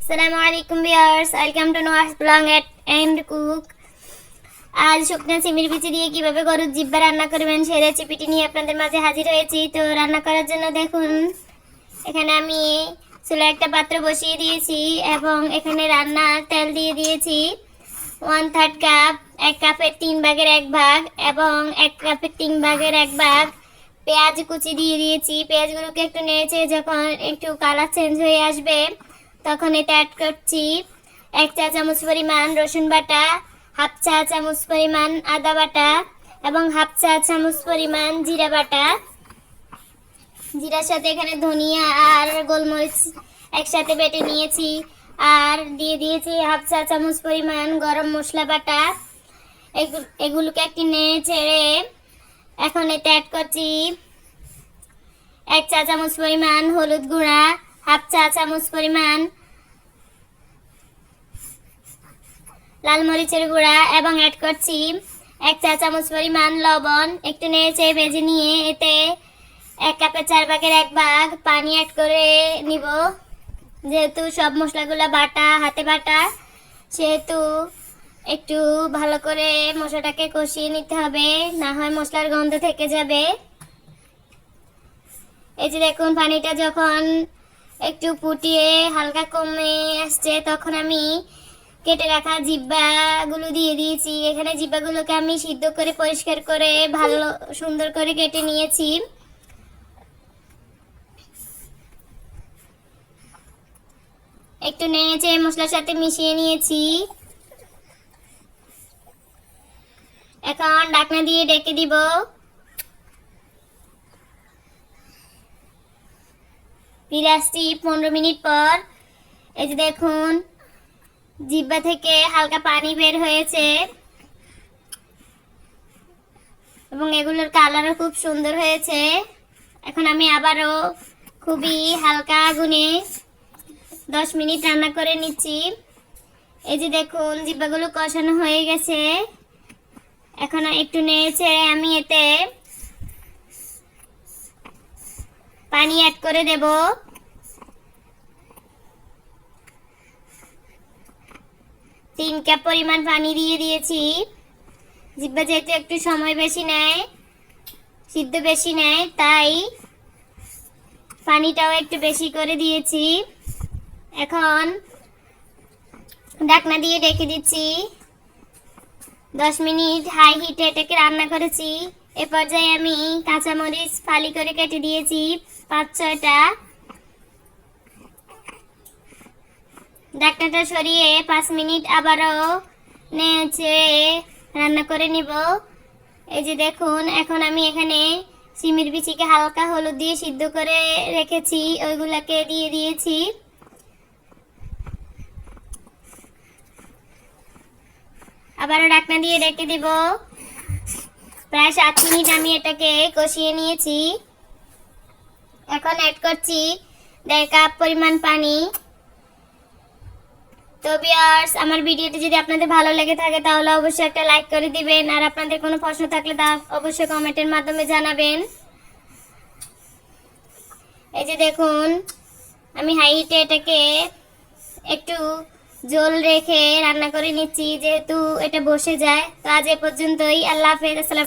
আসসালামু আলাইকুম viewers, welcome to Noa's blog and cook. আজ শুকনো সিমের বিচি দিয়ে কিভাবে গরুর জিব্বা রান্না করবেন সেই রেসিপিটি নিয়ে আপনাদের মাঝে হাজির হয়েছি। তো রান্না করার জন্য দেখুন, এখানে আমি চুলায় একটা পাত্র বসিয়ে দিয়েছি এবং এখানে রান্নার তেল দিয়ে দিয়েছি 1/3 কাপ। 1 কাপের 3 ভাগের 1 ভাগ এবং 1 কাপের 3 ভাগের 1 ভাগ পেঁয়াজ কুচি দিয়ে দিয়েছি। পেঁয়াজগুলোকে একটু নেড়েছে যখন একটু কালার চেঞ্জ হয়ে আসবে তখন এতে অ্যাড করছি 1 চা চামচ পরিমাণ রসুন বাটা, 1/2 চা চামচ পরিমাণ আদা বাটা এবং 1/2 চা চামচ পরিমাণ জিরা বাটা। জিরার সাথে এখানে ধনিয়া আর গোলমরিচ একসাথে বেটে নিয়েছি আর দিয়ে দিয়েছি 1/2 চা চামচ পরিমাণ গরম মশলা বাটা। এগুলোকে একটু নেড়ে চেড়ে এখন এতে অ্যাড করছি 1 চা চামচ পরিমাণ হলুদ গুঁড়া, 1/2 চা চামচ পরিমাণ লাল মরিচের গুঁড়া এবং অ্যাড করছি 1 চা চামচ পরিমাণ লবণ। একটু নেড়ে ভেজে নিয়ে এতে 1 কাপের 4 ভাগের 1 ভাগ পানি অ্যাড করে নিব। যেহেতু সব মশলাগুলো বাটা, হাতে বাটা, সেহেতু একটু ভালো করে মশলাটাকে কষিয়ে নিতে হবে, না হয় মশলার গন্ধ থেকে যাবে। এই যে দেখুন, পানিটা যখন একটু ফুটিয়ে হালকা কমে আসছে তখন আমি কেটে রাখা জিব্বাগুলো দিয়ে দিয়েছি। এখানে জিব্বাগুলোকে আমি সিদ্ধ করে পরিষ্কার করে ভালো সুন্দর করে কেটে নিয়েছি। একটু নেড়ে মশলার সাথে মিশিয়ে নিয়েছি। এখন ঢাকনা দিয়ে ঢেকে দিব। ফিরে আসছি 15 মিনিট পর। এই যে দেখুন, জিহ্বা থেকে হালকা পানি বের হয়েছে এবং এগুলোর কালারও খুব সুন্দর হয়েছে। এখন আমি আবারও খুবই হালকা আগুনে 10 মিনিট রান্না করে নিচ্ছি। এই যে দেখুন, জিহ্বাগুলো কষানো হয়ে গেছে। এখন একটু নেড়েছে আমি এতে পানি অ্যাড করে দেব। তিন কাপ পরিমাণ পানি দিয়ে দিয়েছি। জিহ্বা যেহেতু একটু সময় বেশি নেয়, সিদ্ধ বেশি নেয়, তাই পানিটাও একটু বেশি করে দিয়েছি। এখন ঢাকনা দিয়ে ঢেকে দিচ্ছি। 10 মিনিট হাই হিটে এটাকে রান্না করেছি। এ পর্যায়ে আমি কাঁচামরিচ ফালি করে কেটে দিয়েছি 5-6টা। ঢাকনাটা সরিয়ে 5 মিনিট আবারও নেড়ে রান্না করে নিব। এই যে দেখুন, এখন আমি এখানে সিমের বিচিকে হালকা হলুদ দিয়ে সিদ্ধ করে রেখেছি, ওইগুলাকে দিয়ে দিয়েছি। আবারও ঢাকনা দিয়ে ঢেকে দিব। প্রায় 7 মিনিট আমি এটাকে কষিয়ে নিয়েছি। এখন অ্যাড করছি 1.5 কাপ পরিমাণ পানি। তো ভিউয়ার্স, আমার ভিডিওটি যদি আপনাদের ভালো লেগে থাকে তাহলে অবশ্যই একটা লাইক করে দিবেন, আর আপনাদের কোনো প্রশ্ন থাকলে তা অবশ্যই কমেন্টের মাধ্যমে জানাবেন। এই যে দেখুন, আমি হাই হিটে এটাকে একটু জল রেখে রান্না করে নিচ্ছি, যেহেতু এটা বসে যায়। তো আজ এ পর্যন্তই। আল্লাহ হাফেজ। আসসালাম।